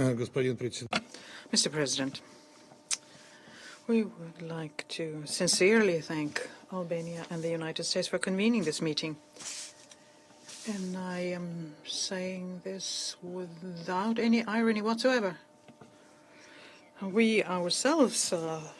Mr. President, we would like to sincerely thank Albania and the United States for convening this meeting. And I am saying this without any irony whatsoever. We ourselves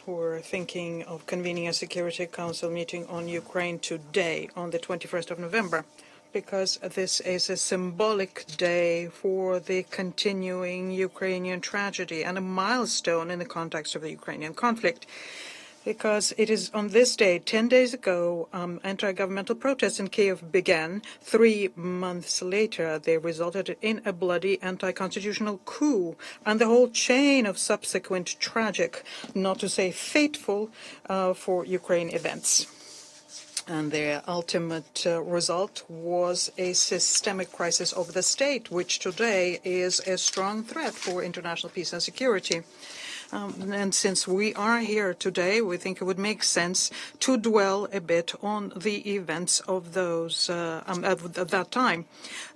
were thinking of convening a Security Council meeting on Ukraine today, on the 21st of November, because this is a symbolic day for the continuing Ukrainian tragedy and a milestone in the context of the Ukrainian conflict. Because it is on this day, 10 days ago, anti-governmental protests in Kiev began. 3 months later, they resulted in a bloody anti-constitutional coup and the whole chain of subsequent tragic, not to say fateful, for Ukraine events. And the ultimate result was a systemic crisis of the state, which today is a strong threat for international peace and security. And since we are here today, we think it would make sense to dwell a bit on the events of those of that time.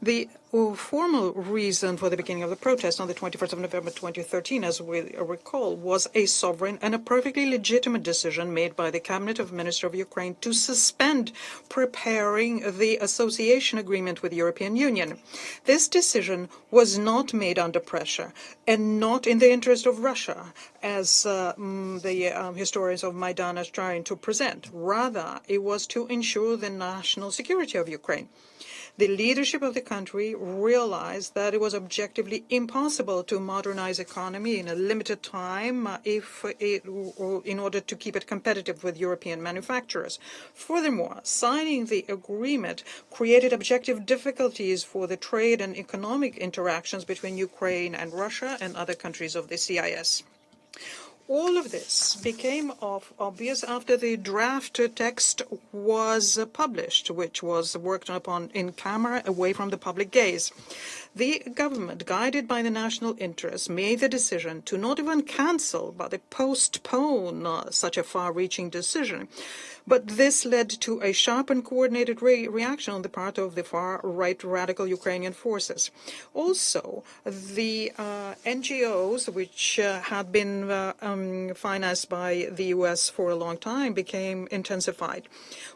The formal reason for the beginning of the protest on the 21st of November 2013, as we recall, was a sovereign and a perfectly legitimate decision made by the Cabinet of Ministers of Ukraine to suspend preparing the association agreement with the European Union. This decision was not made under pressure and not in the interest of Russia, as the historians of Maidan are trying to present. Rather, it was to ensure the national security of Ukraine. The leadership of the country realized that it was objectively impossible to modernize economy in a limited time in order to keep it competitive with European manufacturers. Furthermore, signing the agreement created objective difficulties for the trade and economic interactions between Ukraine and Russia and other countries of the CIS. All of this became obvious after the draft text was published, which was worked upon in camera, away from the public gaze. The government, guided by the national interest, made the decision to not even cancel, but to postpone such a far-reaching decision. But this led to a sharp and coordinated reaction on the part of the far-right radical Ukrainian forces. Also, the NGOs, which had been financed by the U.S. for a long time, became intensified.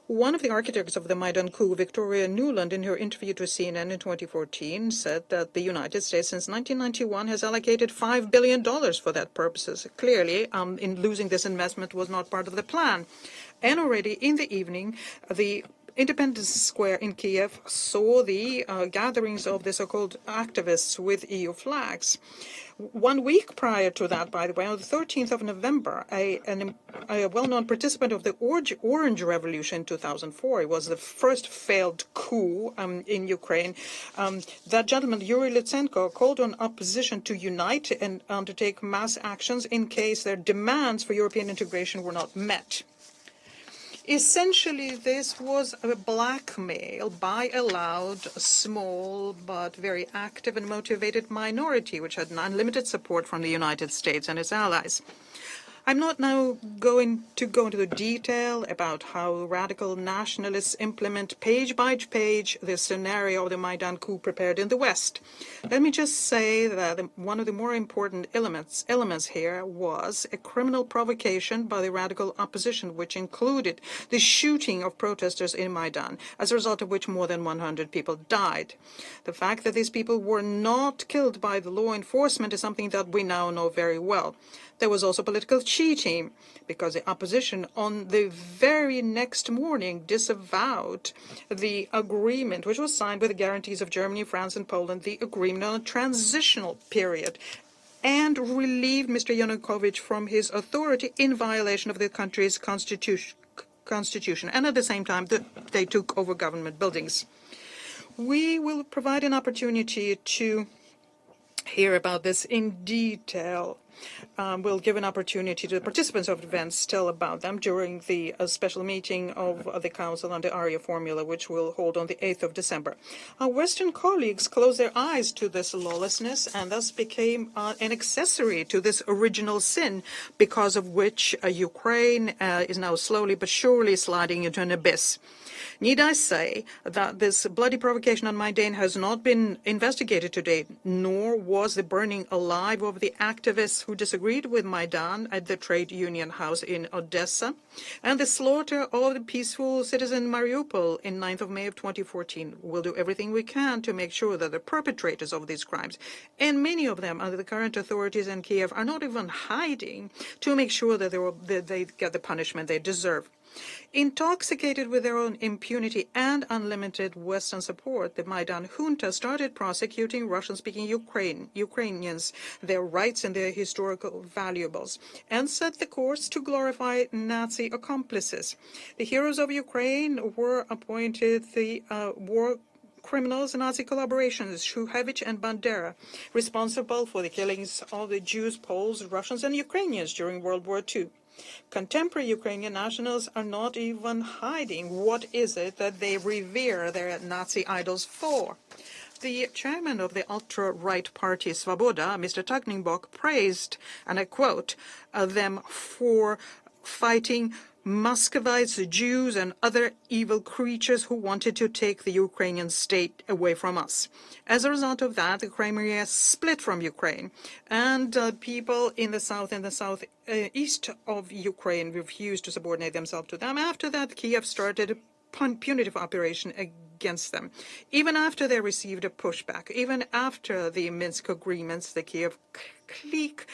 One of the architects of the Maidan coup, Victoria Nuland, in her interview to CNN in 2014, said that the United States since 1991 has allocated $5 billion for that purposes. Clearly, in losing this investment was not part of the plan. And already in the evening, the Independence Square in Kiev saw the gatherings of the so-called activists with EU flags. 1 week prior to that, by the way, on the 13th of November, a well-known participant of the Orange Revolution in 2004, it was the first failed coup in Ukraine, that gentleman, Yuri Lutsenko, called on opposition to unite and undertake mass actions in case their demands for European integration were not met. Essentially, this was a blackmail by a loud, small, but very active and motivated minority, which had unlimited support from the United States and its allies. I'm not now going to go into the detail about how radical nationalists implement page by page the scenario of the Maidan coup prepared in the West. Let me just say that one of the more important elements here was a criminal provocation by the radical opposition, which included the shooting of protesters in Maidan, as a result of which more than 100 people died. The fact that these people were not killed by the law enforcement is something that we now know very well. There was also political cheating, because the opposition on the very next morning disavowed the agreement, which was signed with the guarantees of Germany, France, and Poland, the agreement on a transitional period, and relieved Mr. Yanukovych from his authority in violation of the country's constitution. And at the same time, they took over government buildings. We will provide an opportunity to hear about this in detail will give an opportunity to the participants of the events tell about them during the special meeting of the Council on the ARIA formula, which will hold on the 8th of December. Our Western colleagues closed their eyes to this lawlessness and thus became an accessory to this original sin, because of which Ukraine is now slowly but surely sliding into an abyss. Need I say that this bloody provocation on Maidan has not been investigated to date, nor was the burning alive of the activists who disagreed with Maidan at the trade union house in Odessa, and the slaughter of the peaceful citizen Mariupol in 9th of May of 2014. We'll do everything we can to make sure that the perpetrators of these crimes, and many of them under the current authorities in Kiev, are not even hiding, to make sure that they get the punishment they deserve. Intoxicated with their own impunity and unlimited Western support, the Maidan junta started prosecuting Russian-speaking Ukrainians, their rights and their historical valuables, and set the course to glorify Nazi accomplices. The heroes of Ukraine were appointed the war criminals and Nazi collaborations, Shuhevich and Bandera, responsible for the killings of the Jews, Poles, Russians, and Ukrainians during World War II. Contemporary Ukrainian nationals are not even hiding what is it that they revere their Nazi idols for. The chairman of the ultra-right party Svoboda, Mr. Tagnibok, praised, and I quote, them for fighting Muscovites, Jews, and other evil creatures who wanted to take the Ukrainian state away from us. As a result of that, the Crimea split from Ukraine, and people in the south and the southeast of Ukraine refused to subordinate themselves to them. After that, Kiev started a punitive operation against them. Even after they received a pushback, even after the Minsk agreements, the Kiev clique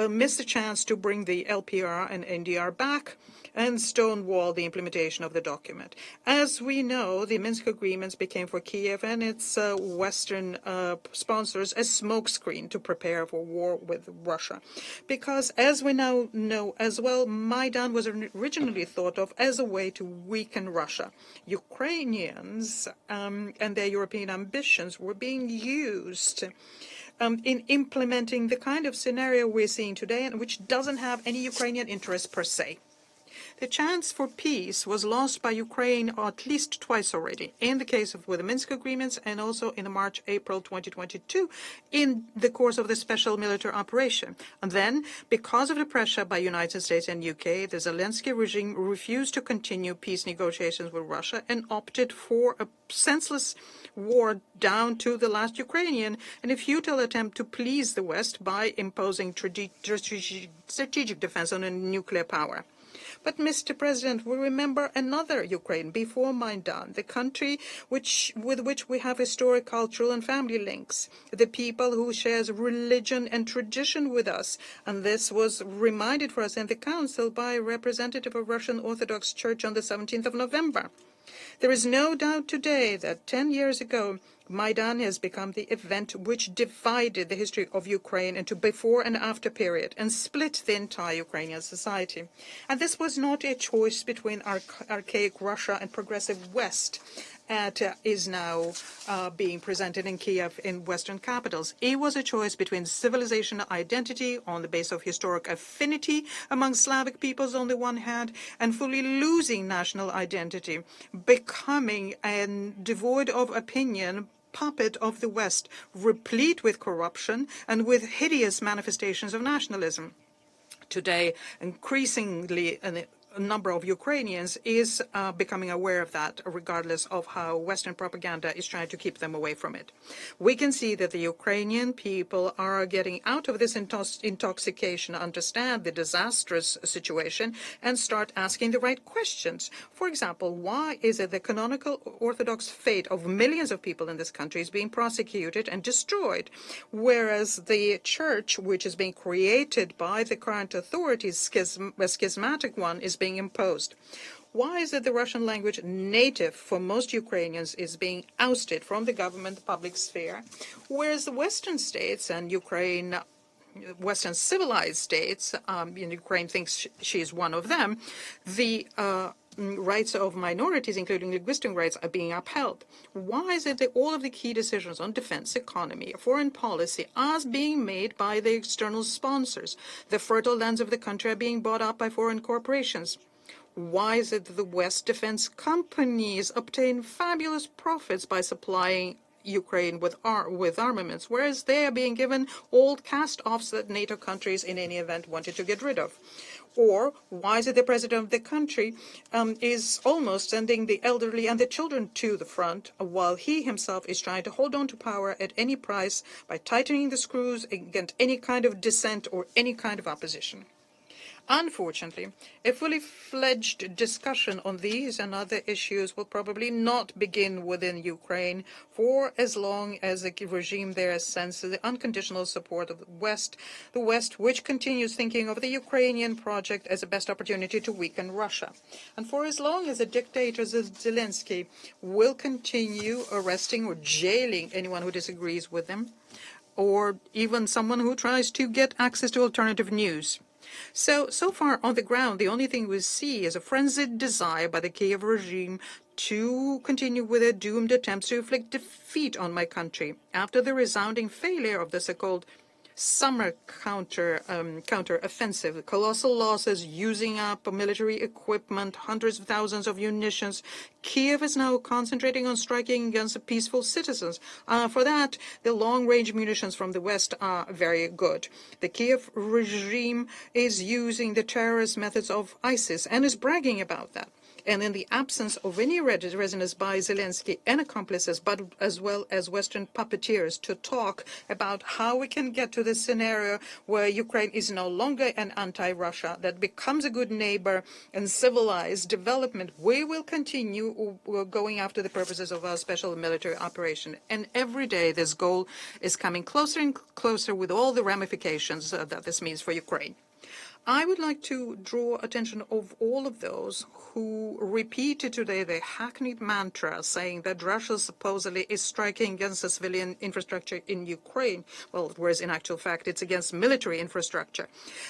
missed a chance to bring the LPR and NDR back and stonewall the implementation of the document. As we know, the Minsk agreements became for Kiev and its Western sponsors a smokescreen to prepare for war with Russia. Because, as we now know as well, Maidan was originally thought of as a way to weaken Russia. Ukrainians and their European ambitions were being used in implementing the kind of scenario we're seeing today, and which doesn't have any Ukrainian interest per se. The chance for peace was lost by Ukraine at least twice already, in the case of with the Minsk agreements and also in the March-April 2022 in the course of the special military operation. And then, because of the pressure by United States and UK, the Zelensky regime refused to continue peace negotiations with Russia and opted for a senseless war down to the last Ukrainian in a futile attempt to please the West by imposing strategic defense on a nuclear power. But, Mr. President, we remember another Ukraine before Maidan, the country with which we have historic, cultural, and family links, the people who shares religion and tradition with us, and this was reminded for us in the Council by a representative of Russian Orthodox Church on the 17th of November. There is no doubt today that 10 years ago, Maidan has become the event which divided the history of Ukraine into before and after period and split the entire Ukrainian society. And this was not a choice between archaic Russia and progressive West. Is now being presented in Kiev in Western capitals. It was a choice between civilization identity on the basis of historic affinity among Slavic peoples on the one hand, and fully losing national identity, becoming devoid of opinion puppet of the West, replete with corruption and with hideous manifestations of nationalism. Today, increasingly, a number of Ukrainians is becoming aware of that, regardless of how Western propaganda is trying to keep them away from it. We can see that the Ukrainian people are getting out of this intoxication, understand the disastrous situation, and start asking the right questions. For example, why is it the canonical Orthodox faith of millions of people in this country is being prosecuted and destroyed, whereas the church, which is being created by the current authorities, a schismatic one, is being imposed? Why is it the Russian language native for most Ukrainians is being ousted from the government public sphere, whereas the Western states and Ukraine, Western civilized states, Ukraine thinks she is one of them, the rights of minorities, including linguistic rights, are being upheld? Why is it that all of the key decisions on defense, economy, foreign policy are being made by the external sponsors? The fertile lands of the country are being bought up by foreign corporations. Why is it that the West defense companies obtain fabulous profits by supplying Ukraine with armaments, whereas they are being given old cast-offs that NATO countries in any event wanted to get rid of? Or why is it the president of the country is almost sending the elderly and the children to the front, while he himself is trying to hold on to power at any price by tightening the screws against any kind of dissent or any kind of opposition? Unfortunately, a fully fledged discussion on these and other issues will probably not begin within Ukraine for as long as the regime there senses the unconditional support of the West, which continues thinking of the Ukrainian project as the best opportunity to weaken Russia. And for as long as the dictator Zelensky will continue arresting or jailing anyone who disagrees with him, or even someone who tries to get access to alternative news. So far on the ground, the only thing we see is a frenzied desire by the Kiev regime to continue with their doomed attempts to inflict defeat on my country after the resounding failure of the so-called summer counter-offensive, colossal losses, using up military equipment, hundreds of thousands of munitions. Kiev is now concentrating on striking against peaceful citizens. For that, the long-range munitions from the West are very good. The Kiev regime is using the terrorist methods of ISIS and is bragging about that. And in the absence of any resonance by Zelensky and accomplices, but as well as Western puppeteers, to talk about how we can get to this scenario where Ukraine is no longer an anti-Russia, that becomes a good neighbor and civilized development, we will continue going after the purposes of our special military operation. And every day this goal is coming closer and closer with all the ramifications that this means for Ukraine. I would like to draw attention of all of those who repeated today the hackneyed mantra saying that Russia supposedly is striking against the civilian infrastructure in Ukraine, whereas in actual fact it's against military infrastructure,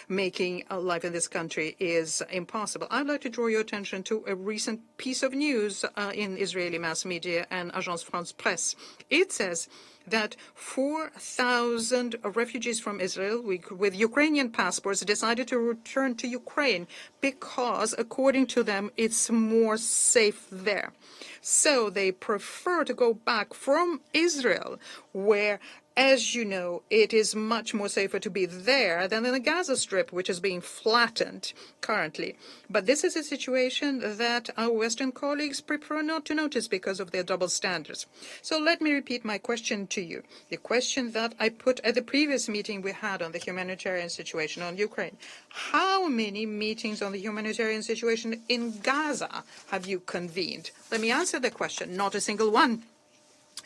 making life in this country is impossible. I'd like to draw your attention to a recent piece of news in Israeli mass media and Agence France Presse. It says that 4,000 refugees from Israel with Ukrainian passports decided to return to Ukraine because, according to them, it's more safe there. So they prefer to go back from Israel, where, as you know, it is much more safer to be there than in the Gaza Strip, which is being flattened currently. But this is a situation that our Western colleagues prefer not to notice because of their double standards. So let me repeat my question to you, the question that I put at the previous meeting we had on the humanitarian situation on Ukraine. How many meetings on the humanitarian situation in Gaza have you convened? Let me answer the question. Not a single one.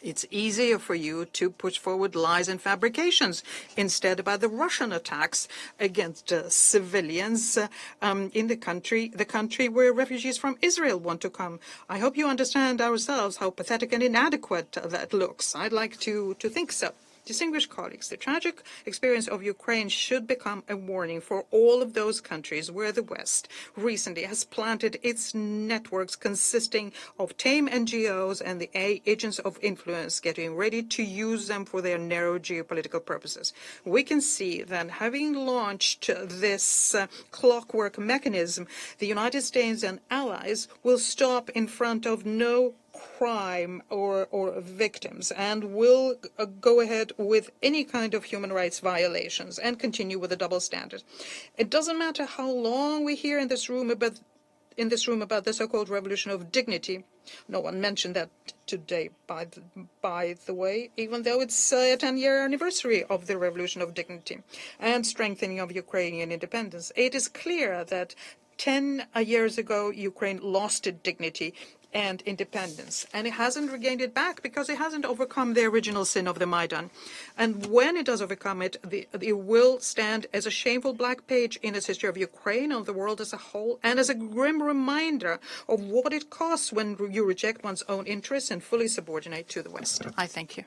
It's easier for you to push forward lies and fabrications instead about the Russian attacks against civilians in the country where refugees from Israel want to come. I hope you understand ourselves how pathetic and inadequate that looks. I'd like to think so. Distinguished colleagues, the tragic experience of Ukraine should become a warning for all of those countries where the West recently has planted its networks consisting of tame NGOs and the agents of influence, getting ready to use them for their narrow geopolitical purposes. We can see that having launched this clockwork mechanism, the United States and allies will stop in front of no crime or victims and will go ahead with any kind of human rights violations and continue with the double standard. It doesn't matter how long we hear in this room about the so-called revolution of dignity. No one mentioned that today, by the way, even though it's a 10-year anniversary of the revolution of dignity and strengthening of Ukrainian independence. It is clear that 10 years ago, Ukraine lost its dignity and independence, and it hasn't regained it back because it hasn't overcome the original sin of the Maidan. And when it does overcome it, it will stand as a shameful black page in its history of Ukraine and the world as a whole, and as a grim reminder of what it costs when you reject one's own interests and fully subordinate to the West. I thank you.